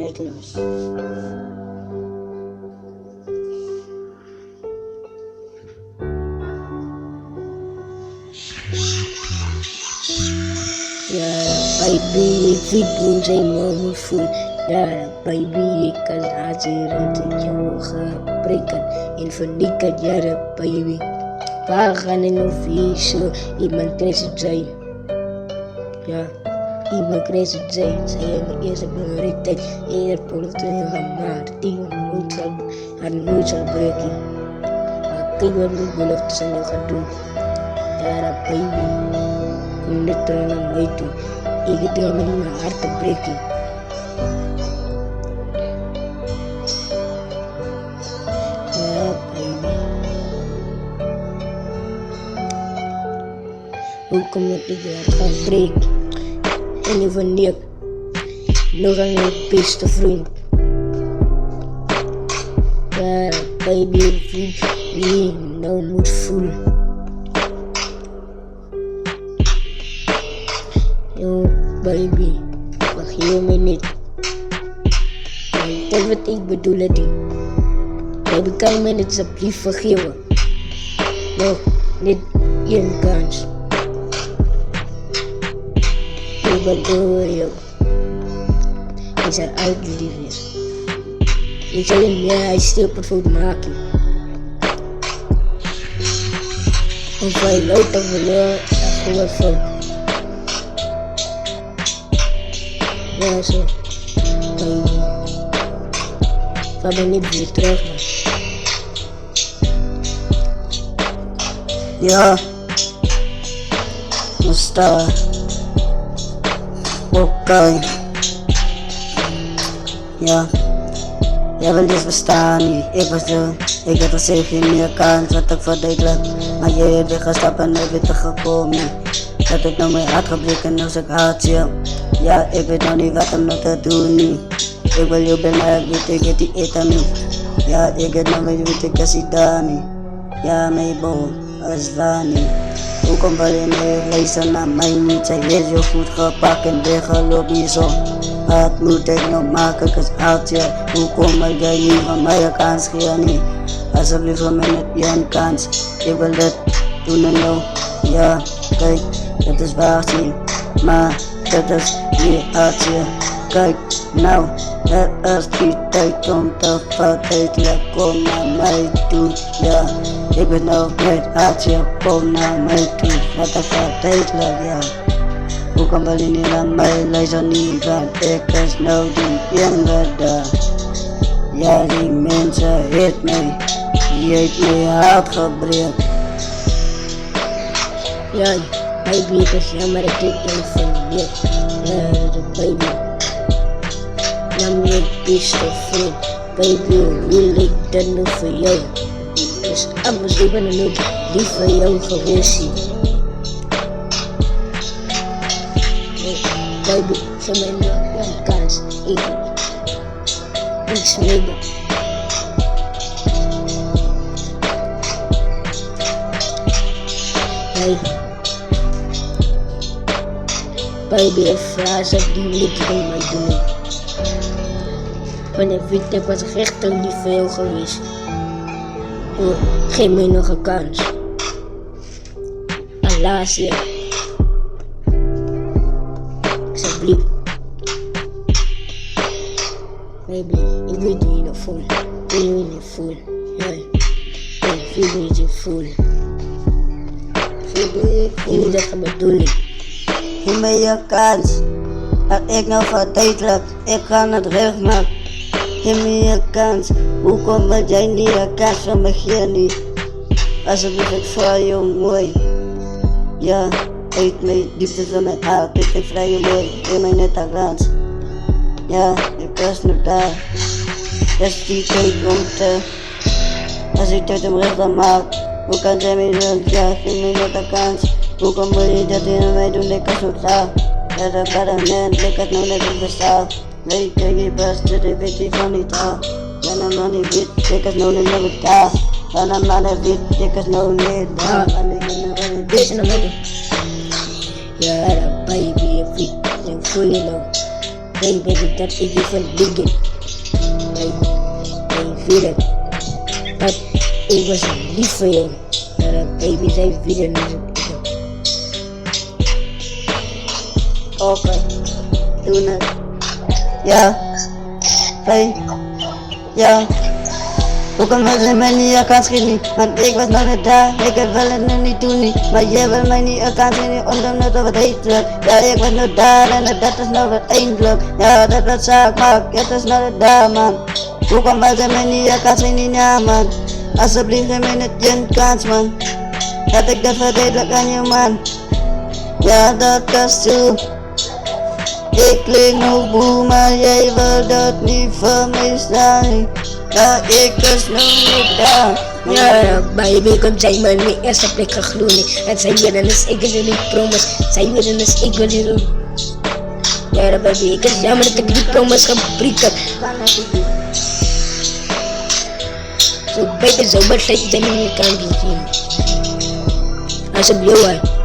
Atlas. Yeah, baby, feet zijn mogen voel. Ja, baby, ik kan hazen dat jou ga breken. En verdikken, ja, baby. Waar gaan in een viesje? Iemand krijgt het zijn. Ja, iemand krijgt het zijn. Zij hebben eerst een bereiktheid. En het politiek gaan maar. Die haar nooit zal breken. Maar kijk wat de beloftes aan jou gaat doen. Ja, baby. Kom dit terug naar mij toe. Ik ga er met mijn hart te breken. Ja, baby. Hoe kom ik niet je hart gaan breken? En je wanneer nog aan je beste vriend. Ja, baby, vriend, wie je nou moet voelen. Yo, baby, vergeet me niet. Dat wat ik bedoel het niet. Baby, kan je me niet alsjeblieft vergeven? Nog niet één kans. Ik bedoel jou. Ik zal altijd lief is. Ik zal je meer uitstilpert voor maken. Of hij loopt over jou, dat wordt fout. Ja, zo. Baby. Ga ben niet weer terug, man. Ja. Musta. Oké. Ja. Jij wil dit verstaan niet. Ik was er. Ik heb er zeker geen meer kans wat ik verduidelijk. Maar je hebt weer gestapt en ik ben teruggekomen. Dat ik nou mijn hart gebreken als ik haat je. Ja, ik weet nog niet wat om nog te doen nu. Ik wil je bijna weet ik die eten nu. Ja, ik weet nog niet weet ik als ik daar niet. Ja, mijn boom, als waar niet. Hoe kom je niet luisteren naar mij niet? Zij is je goed gepakt en weggelopen niet zo. Wat moet ik nog maken, cause haat je. Hoe kom jij niet van mij een kans geven niet? Alsjeblieft voor mij met je een kans. Ik wil dit doen en nou. Ja, kijk, dat is waar zie. Maar dat is niet uit je. Kijk, nou, het is die tijd om te verduidelijken. Kom naar mij toe, ja. Ik ben nou net uit je, kom naar mij toe. Wat ik verduidelijk, ja. Hoe kan wel niet naar mij luisteren niet, want ik is nou die jongere. Ja, die mensen heet mij, die heeft mij hart gebreekt. Ja, baby, het is jammer dat ik niet van je. Ja, de baby. Nam je beste vriend. Baby, wil ik dat nog voor jou. Dus anders ik ben er ook lief voor jou geweest. Baby, geef mij nog een kans. Ik smeek me. Hey. Baby, een frase die niet van mij doen. Wanneer ik was echt een lief voor jou geweest. Oh, geef mij nog een kans. Helaas, ja. Alsjeblieft. Baby, ik weet hoe je dat voelt. Ik weet hoe je dat voelt. Ja. Ik weet hoe je dat voelt. Ik weet dat bedoel ik. Geef mij je kans. Dat ik nou verduidelijk. Ik kan het terugmaken. Geef me je kans. Hoe komt dat jij niet een kans van me geeft niet? Alsjeblieft, ik vraag je mooi. Ja, uit mijn diepte van mijn hart. Ik vraag je mooi. Geef mij net een kans. Ja, ik was nog daar. Dat is die tijd om te. Als ik tijd om recht aan maak. Hoe kan zij mij doen? Ja, geef mij net een kans. Hoe kom je dat in mij doen? Ik was nog daar. Ja, dat kan een man. Ik had nog net niet bestaan. Nee, kijk je best, ik weet je van niet aan. Ja, dan man niet weet, ik had nog niet met elkaar. Ja, dan man niet weet, ik had nog niet daar. En ik ben nog in deze nog met. Ja, baby, je voelt je nou. baby, dat ik je verliegen. Nee, weer het. Dat ik was lief voor je. Maar dat baby zei weer niet. Oké, doen het. Ja, hey, ja. Hoe kan het mij niet aan kans geven? Want ik was nog net daar, ik heb wel het nu niet toen niet. Maar jij wil mij niet aan kans geven, omdat het heet lukt. Ja, ik was nog daar en dat is nog het eindelijk. Ja, dat wat zaak maakt, het is nog het daar man. Hoe kan het mij niet aan kans geven? Ja man, alsjeblieft geef mij net je kans man. Dat ik dat verdedigd aan je man. Ja, dat is zo. Ik klink nog boe, maar jij wil dat niet voor mij staan. Ja, ik was nog niet daar. Ja, baby, kom zij maar niet eerst op plek gegloeien. En zij willen dus ik wil niet promise. Zij willen dus ik wil niet doen. Ja, baby, ik is jammer dat ik die promise geprikt heb. Zo beter zo besluit dat je niet kan zien. Alsjeblieft.